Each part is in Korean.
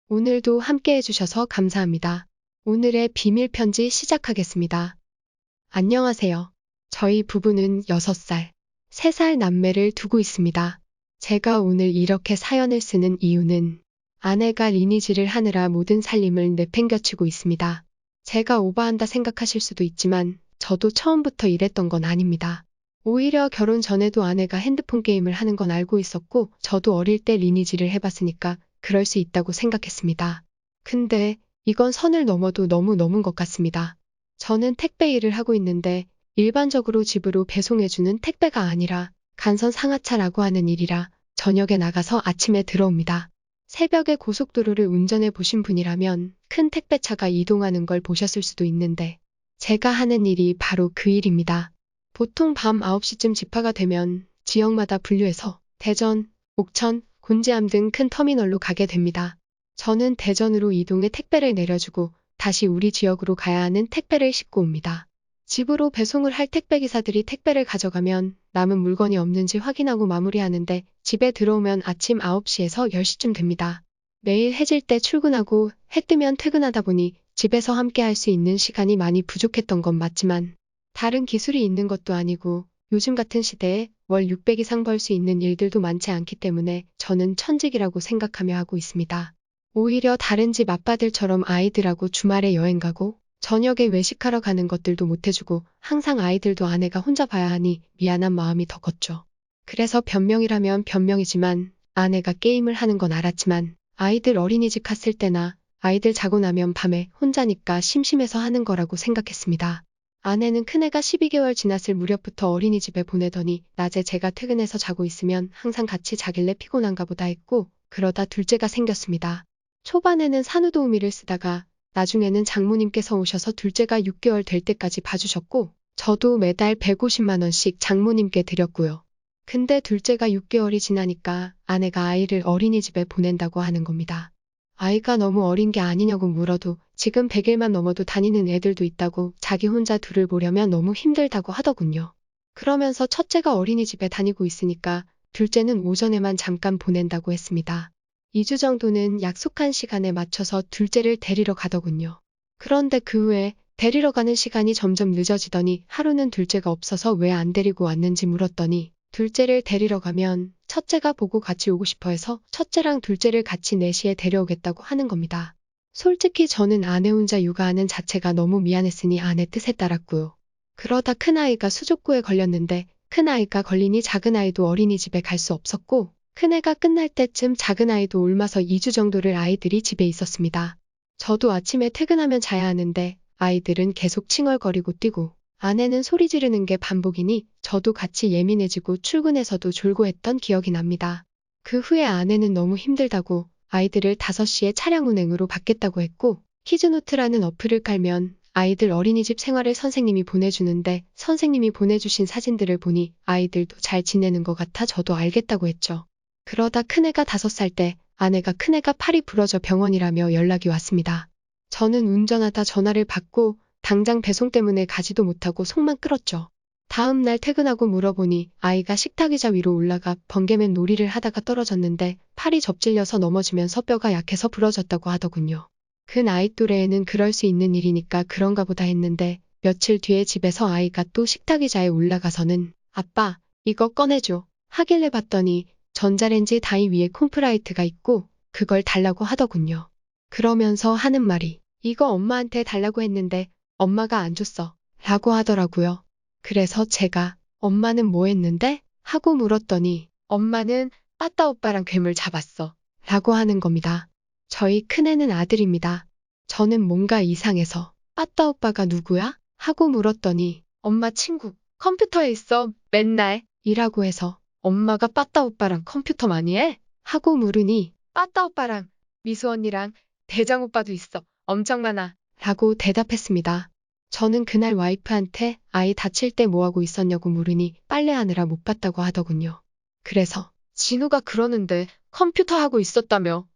오늘도 함께 해주셔서 감사합니다. 오늘의 비밀 편지 시작하겠습니다. 안녕하세요. 저희 부부는 6살, 3살 남매를 두고 있습니다. 제가 오늘 이렇게 사연을 쓰는 이유는 아내가 리니지를 하느라 모든 살림을 내팽겨치고 있습니다. 제가 오버한다 생각하실 수도 있지만 저도 처음부터 이랬던 건 아닙니다. 오히려 결혼 전에도 아내가 핸드폰 게임을 하는 건 알고 있었고 저도 어릴 때 리니지를 해봤으니까 그럴 수 있다고 생각했습니다. 근데 이건 선을 넘어도 너무 넘은 것 같습니다. 저는 택배 일을 하고 있는데 일반적으로 집으로 배송해주는 택배가 아니라 간선 상하차라고 하는 일이라 저녁에 나가서 아침에 들어옵니다. 새벽에 고속도로를 운전해 보신 분이라면 큰 택배차가 이동하는 걸 보셨을 수도 있는데 제가 하는 일이 바로 그 일입니다. 보통 밤 9시쯤 집화가 되면 지역마다 분류해서 대전, 옥천, 곤지암 등 큰 터미널로 가게 됩니다. 저는 대전으로 이동해 택배를 내려주고 다시 우리 지역으로 가야 하는 택배를 싣고 옵니다. 집으로 배송을 할 택배기사들이 택배를 가져가면 남은 물건이 없는지 확인하고 마무리하는데 집에 들어오면 아침 9시에서 10시쯤 됩니다. 매일 해질 때 출근하고 해 뜨면 퇴근하다 보니 집에서 함께 할 수 있는 시간이 많이 부족했던 건 맞지만 다른 기술이 있는 것도 아니고 요즘 같은 시대에 월 600 이상 벌 수 있는 일들도 많지 않기 때문에 저는 천직이라고 생각하며 하고 있습니다. 오히려 다른 집 아빠들처럼 아이들하고 주말에 여행 가고 저녁에 외식하러 가는 것들도 못해주고 항상 아이들도 아내가 혼자 봐야 하니 미안한 마음이 더 컸죠. 그래서 변명이라면 변명이지만 아내가 게임을 하는 건 알았지만 아이들 어린이집 갔을 때나 아이들 자고 나면 밤에 혼자니까 심심해서 하는 거라고 생각했습니다. 아내는 큰애가 12개월 지났을 무렵부터 어린이집에 보내더니 낮에 제가 퇴근해서 자고 있으면 항상 같이 자길래 피곤한가 보다 했고 그러다 둘째가 생겼습니다. 초반에는 산후도우미를 쓰다가 나중에는 장모님께서 오셔서 둘째가 6개월 될 때까지 봐주셨고 저도 매달 150만 원씩 장모님께 드렸고요. 근데 둘째가 6개월이 지나니까 아내가 아이를 어린이집에 보낸다고 하는 겁니다. 아이가 너무 어린 게 아니냐고 물어도 지금 100일만 넘어도 다니는 애들도 있다고 자기 혼자 둘을 보려면 너무 힘들다고 하더군요. 그러면서 첫째가 어린이집에 다니고 있으니까 둘째는 오전에만 잠깐 보낸다고 했습니다. 2주 정도는 약속한 시간에 맞춰서 둘째를 데리러 가더군요. 그런데 그 후에 데리러 가는 시간이 점점 늦어지더니 하루는 둘째가 없어서 왜 안 데리고 왔는지 물었더니 둘째를 데리러 가면 첫째가 보고 같이 오고 싶어 해서 첫째랑 둘째를 같이 4시에 데려오겠다고 하는 겁니다. 솔직히 저는 아내 혼자 육아하는 자체가 너무 미안했으니 아내 뜻에 따랐고요. 그러다 큰아이가 수족구에 걸렸는데 큰아이가 걸리니 작은아이도 어린이집에 갈 수 없었고 큰애가 끝날 때쯤 작은아이도 옮아서 2주 정도를 아이들이 집에 있었습니다. 저도 아침에 퇴근하면 자야 하는데 아이들은 계속 칭얼거리고 뛰고 아내는 소리 지르는 게 반복이니 저도 같이 예민해지고 출근해서도 졸고 했던 기억이 납니다. 그 후에 아내는 너무 힘들다고 아이들을 5시에 차량 운행으로 받겠다고 했고 키즈노트라는 어플을 깔면 아이들 어린이집 생활을 선생님이 보내주는데 선생님이 보내주신 사진들을 보니 아이들도 잘 지내는 것 같아 저도 알겠다고 했죠. 그러다 큰애가 5살 때 아내가 큰애가 팔이 부러져 병원이라며 연락이 왔습니다. 저는 운전하다 전화를 받고 당장 배송 때문에 가지도 못하고 속만 끓었죠. 다음 날 퇴근하고 물어보니 아이가 식탁 의자 위로 올라가 번개맨 놀이를 하다가 떨어졌는데 팔이 접질려서 넘어지면서 뼈가 약해서 부러졌다고 하더군요. 그 나이 또래에는 그럴 수 있는 일이니까 그런가 보다 했는데 며칠 뒤에 집에서 아이가 또 식탁 의자에 올라가서는 아빠, 이거 꺼내줘 하길래 봤더니 전자레인지 다이 위에 콤프라이트가 있고 그걸 달라고 하더군요. 그러면서 하는 말이 이거 엄마한테 달라고 했는데 엄마가 안 줬어 라고 하더라고요. 그래서 제가 엄마는 뭐 했는데? 하고 물었더니 엄마는 빠따 오빠랑 괴물 잡았어 라고 하는 겁니다. 저희 큰애는 아들입니다. 저는 뭔가 이상해서 빠따 오빠가 누구야? 하고 물었더니 엄마 친구 컴퓨터에 있어 맨날 이라고 해서 엄마가 빠따 오빠랑 컴퓨터 많이 해? 하고 물으니 빠따 오빠랑 미수 언니랑 대장 오빠도 있어 엄청 많아 라고 대답했습니다. 저는 그날 와이프한테 아이 다칠 때 뭐하고 있었냐고 물으니 빨래하느라 못 봤다고 하더군요. 그래서 진우가 그러는데 컴퓨터 하고 있었다며.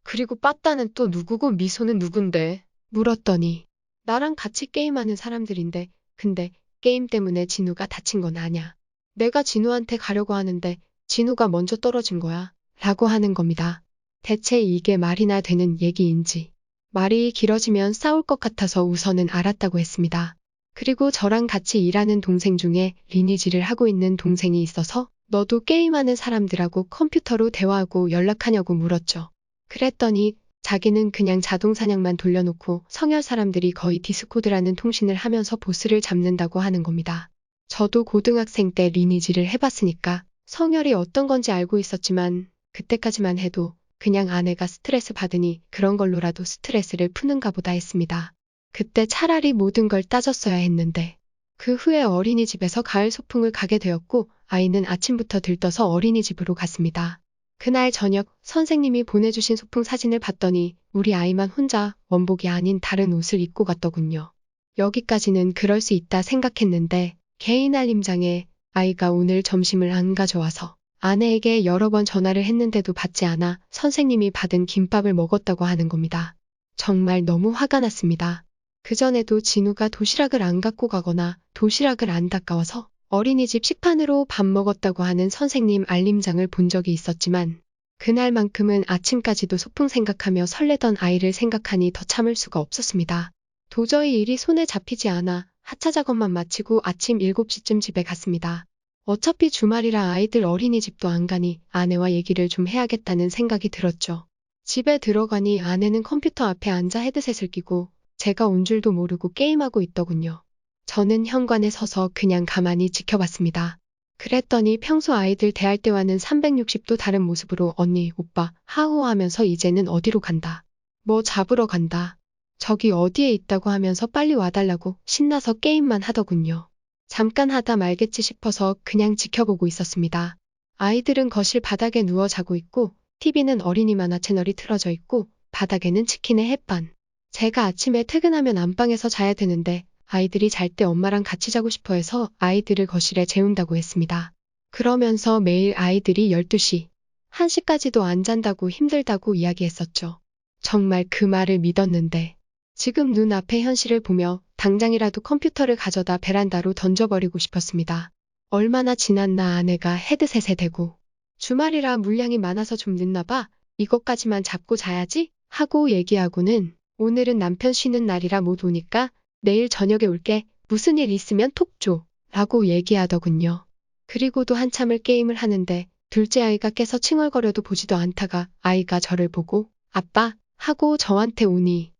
그리고 빠따는 또 누구고 미소는 누군데? 물었더니 나랑 같이 게임하는 사람들인데 근데 게임 때문에 진우가 다친 건 아냐. 내가 진우한테 가려고 하는데 진우가 먼저 떨어진 거야 라고 하는 겁니다. 대체 이게 말이나 되는 얘기인지. 말이 길어지면 싸울 것 같아서 우선은 알았다고 했습니다. 그리고 저랑 같이 일하는 동생 중에 리니지를 하고 있는 동생이 있어서 너도 게임하는 사람들하고 컴퓨터로 대화하고 연락하냐고 물었죠. 그랬더니 자기는 그냥 자동 사냥만 돌려놓고 성열 사람들이 거의 디스코드라는 통신을 하면서 보스를 잡는다고 하는 겁니다. 저도 고등학생 때 리니지를 해봤으니까 성열이 어떤 건지 알고 있었지만 그때까지만 해도 그냥 아내가 스트레스 받으니 그런 걸로라도 스트레스를 푸는가 보다 했습니다. 그때 차라리 모든 걸 따졌어야 했는데 그 후에 어린이집에서 가을 소풍을 가게 되었고 아이는 아침부터 들떠서 어린이집으로 갔습니다. 그날 저녁 선생님이 보내주신 소풍 사진을 봤더니 우리 아이만 혼자 원복이 아닌 다른 옷을 입고 갔더군요. 여기까지는 그럴 수 있다 생각했는데 개인 알림장에 아이가 오늘 점심을 안 가져와서 아내에게 여러 번 전화를 했는데도 받지 않아 선생님이 받은 김밥을 먹었다고 하는 겁니다. 정말 너무 화가 났습니다. 그전에도 진우가 도시락을 안 갖고 가거나 도시락을 안 닦아와서 어린이집 식판으로 밥 먹었다고 하는 선생님 알림장을 본 적이 있었지만 그날만큼은 아침까지도 소풍 생각하며 설레던 아이를 생각하니 더 참을 수가 없었습니다. 도저히 일이 손에 잡히지 않아 하차 작업만 마치고 아침 7시쯤 집에 갔습니다. 어차피 주말이라 아이들 어린이집도 안 가니 아내와 얘기를 좀 해야겠다는 생각이 들었죠. 집에 들어가니 아내는 컴퓨터 앞에 앉아 헤드셋을 끼고 제가 온 줄도 모르고 게임하고 있더군요. 저는 현관에 서서 그냥 가만히 지켜봤습니다. 그랬더니 평소 아이들 대할 때와는 360도 다른 모습으로 언니, 오빠, 하호 하면서 이제는 어디로 간다. 뭐 잡으러 간다. 저기 어디에 있다고 하면서 빨리 와달라고 신나서 게임만 하더군요. 잠깐 하다 말겠지 싶어서 그냥 지켜보고 있었습니다. 아이들은 거실 바닥에 누워 자고 있고 TV는 어린이 만화 채널이 틀어져 있고 바닥에는 치킨의 햇반. 제가 아침에 퇴근하면 안방에서 자야 되는데 아이들이 잘 때 엄마랑 같이 자고 싶어 해서 아이들을 거실에 재운다고 했습니다. 그러면서 매일 아이들이 12시, 1시까지도 안 잔다고 힘들다고 이야기했었죠. 정말 그 말을 믿었는데 지금 눈앞의 현실을 보며 당장이라도 컴퓨터를 가져다 베란다로 던져버리고 싶었습니다. 얼마나 지났나 아내가 헤드셋에 대고 주말이라 물량이 많아서 좀 늦나 봐. 이것까지만 잡고 자야지 하고 얘기하고는 오늘은 남편 쉬는 날이라 못 오니까 내일 저녁에 올게. 무슨 일 있으면 톡 줘. 라고 얘기하더군요. 그리고도 한참을 게임을 하는데 둘째 아이가 깨서 칭얼거려도 보지도 않다가 아이가 저를 보고 아빠 하고 저한테 오니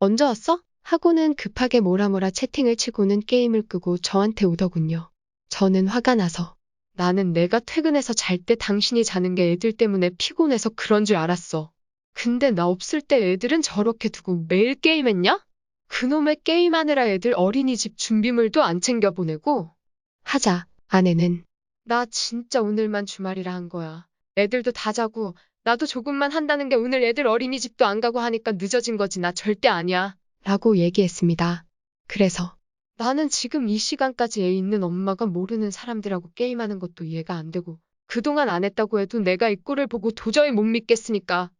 언제 왔어? 하고는 급하게 뭐라 채팅을 치고는 게임을 끄고 저한테 오더군요. 저는 화가 나서 나는 내가 퇴근해서 잘 때 당신이 자는 게 애들 때문에 피곤해서 그런 줄 알았어. 근데 나 없을 때 애들은 저렇게 두고 매일 게임했냐? 그놈의 게임하느라 애들 어린이집 준비물도 안 챙겨 보내고 하자 아내는 나 진짜 오늘만 주말이라 한 거야. 애들도 다 자고 나도 조금만 한다는 게 오늘 애들 어린이집도 안 가고 하니까 늦어진 거지 나 절대 아니야. 라고 얘기했습니다. 그래서 나는 지금 이 시간까지 애 있는 엄마가 모르는 사람들하고 게임하는 것도 이해가 안 되고 그동안 안 했다고 해도 내가 이 꼴을 보고 도저히 못 믿겠으니까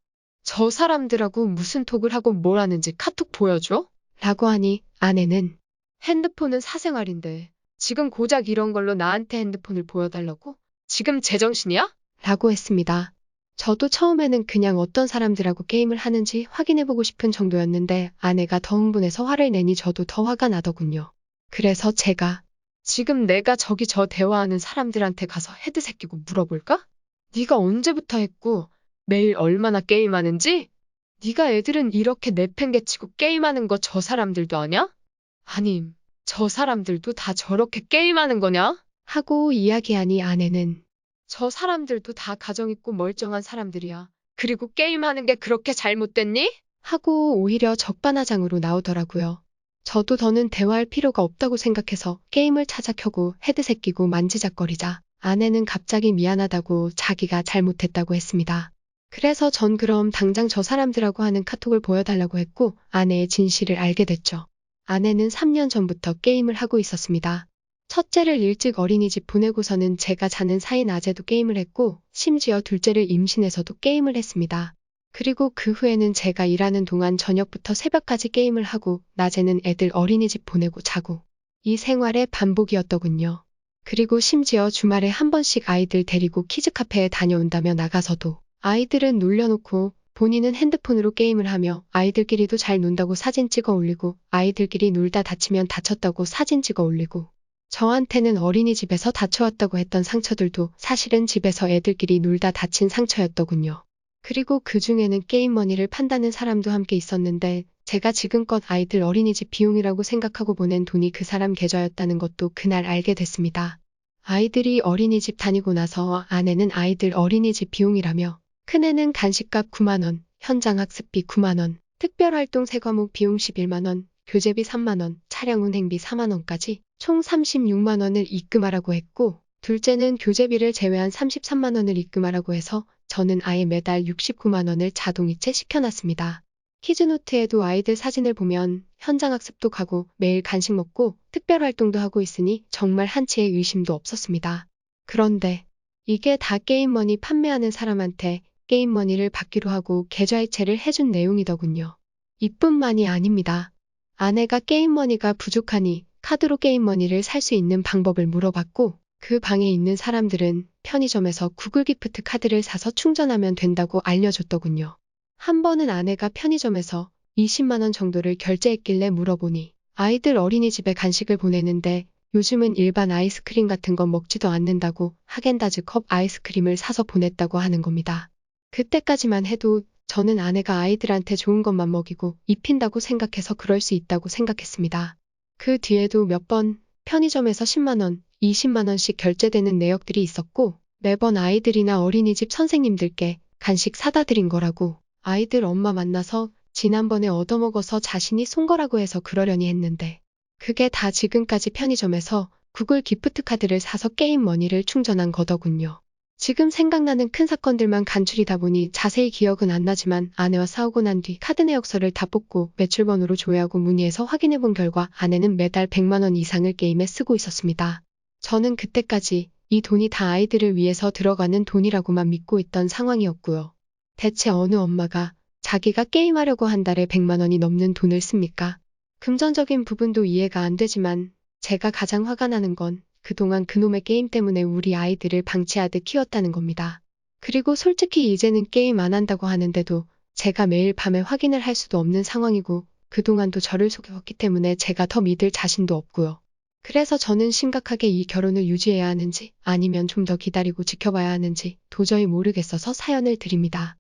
저 사람들하고 무슨 톡을 하고 뭘 하는지 카톡 보여줘? 라고 하니 아내는 핸드폰은 사생활인데 지금 고작 이런 걸로 나한테 핸드폰을 보여달라고? 지금 제정신이야? 라고 했습니다. 저도 처음에는 그냥 어떤 사람들하고 게임을 하는지 확인해보고 싶은 정도였는데 아내가 더 흥분해서 화를 내니 저도 더 화가 나더군요. 그래서 제가 지금 내가 저기 저 대화하는 사람들한테 가서 헤드셋 끼고 물어볼까? 네가 언제부터 했고 매일 얼마나 게임하는지? 네가 애들은 이렇게 내팽개치고 게임하는 거 저 사람들도 아냐? 아님 저 사람들도 다 저렇게 게임하는 거냐? 하고 이야기하니 아내는 저 사람들도 다 가정 있고 멀쩡한 사람들이야. 그리고 게임하는 게 그렇게 잘못됐니? 하고 오히려 적반하장으로 나오더라고요. 저도 더는 대화할 필요가 없다고 생각해서 게임을 찾아 켜고 헤드셋 끼고 만지작거리자 아내는 갑자기 미안하다고 자기가 잘못했다고 했습니다. 그래서 전 그럼 당장 저 사람들하고 하는 카톡을 보여달라고 했고 아내의 진실을 알게 됐죠. 아내는 3년 전부터 게임을 하고 있었습니다. 첫째를 일찍 어린이집 보내고서는 제가 자는 사이 낮에도 게임을 했고 심지어 둘째를 임신해서도 게임을 했습니다. 그리고 그 후에는 제가 일하는 동안 저녁부터 새벽까지 게임을 하고 낮에는 애들 어린이집 보내고 자고 이 생활의 반복이었더군요. 그리고 심지어 주말에 한 번씩 아이들 데리고 키즈카페에 다녀온다며 나가서도 아이들은 놀려놓고 본인은 핸드폰으로 게임을 하며 아이들끼리도 잘 논다고 사진 찍어 올리고 아이들끼리 놀다 다치면 다쳤다고 사진 찍어 올리고 저한테는 어린이집에서 다쳐왔다고 했던 상처들도 사실은 집에서 애들끼리 놀다 다친 상처였더군요. 그리고 그 중에는 게임머니를 판다는 사람도 함께 있었는데 제가 지금껏 아이들 어린이집 비용이라고 생각하고 보낸 돈이 그 사람 계좌였다는 것도 그날 알게 됐습니다. 아이들이 어린이집 다니고 나서 아내는 아이들 어린이집 비용이라며 큰애는 간식값 9만원, 현장학습비 9만원, 특별활동 3과목 비용 11만원, 교재비 3만원, 차량 운행비 4만원까지 총 36만원을 입금하라고 했고 둘째는 교재비를 제외한 33만원을 입금하라고 해서 저는 아예 매달 69만원을 자동이체 시켜놨습니다. 키즈노트에도 아이들 사진을 보면 현장학습도 가고 매일 간식 먹고 특별활동도 하고 있으니 정말 한치의 의심도 없었습니다. 그런데 이게 다 게임머니 판매하는 사람한테 게임머니를 받기로 하고 계좌이체를 해준 내용이더군요. 이뿐만이 아닙니다. 아내가 게임머니가 부족하니 카드로 게임머니를 살 수 있는 방법을 물어봤고 그 방에 있는 사람들은 편의점에서 구글 기프트 카드를 사서 충전하면 된다고 알려줬더군요. 한 번은 아내가 편의점에서 20만원 정도를 결제했길래 물어보니 아이들 어린이집에 간식을 보내는데 요즘은 일반 아이스크림 같은 건 먹지도 않는다고 하겐다즈 컵 아이스크림을 사서 보냈다고 하는 겁니다. 그때까지만 해도 저는 아내가 아이들한테 좋은 것만 먹이고 입힌다고 생각해서 그럴 수 있다고 생각했습니다. 그 뒤에도 몇 번 편의점에서 10만원, 20만원씩 결제되는 내역들이 있었고 매번 아이들이나 어린이집 선생님들께 간식 사다 드린 거라고 아이들 엄마 만나서 지난번에 얻어먹어서 자신이 쏜 거라고 해서 그러려니 했는데 그게 다 지금까지 편의점에서 구글 기프트 카드를 사서 게임 머니를 충전한 거더군요. 지금 생각나는 큰 사건들만 간추리다 보니 자세히 기억은 안 나지만 아내와 싸우고 난 뒤 카드 내역서를 다 뽑고 매출번호로 조회하고 문의해서 확인해 본 결과 아내는 매달 100만원 이상을 게임에 쓰고 있었습니다. 저는 그때까지 이 돈이 다 아이들을 위해서 들어가는 돈이라고만 믿고 있던 상황이었고요. 대체 어느 엄마가 자기가 게임하려고 한 달에 100만원이 넘는 돈을 씁니까? 금전적인 부분도 이해가 안 되지만 제가 가장 화가 나는 건 그동안 그놈의 게임 때문에 우리 아이들을 방치하듯 키웠다는 겁니다. 그리고 솔직히 이제는 게임 안 한다고 하는데도 제가 매일 밤에 확인을 할 수도 없는 상황이고 그동안도 저를 속였기 때문에 제가 더 믿을 자신도 없고요. 그래서 저는 심각하게 이 결혼을 유지해야 하는지 아니면 좀 더 기다리고 지켜봐야 하는지 도저히 모르겠어서 사연을 드립니다.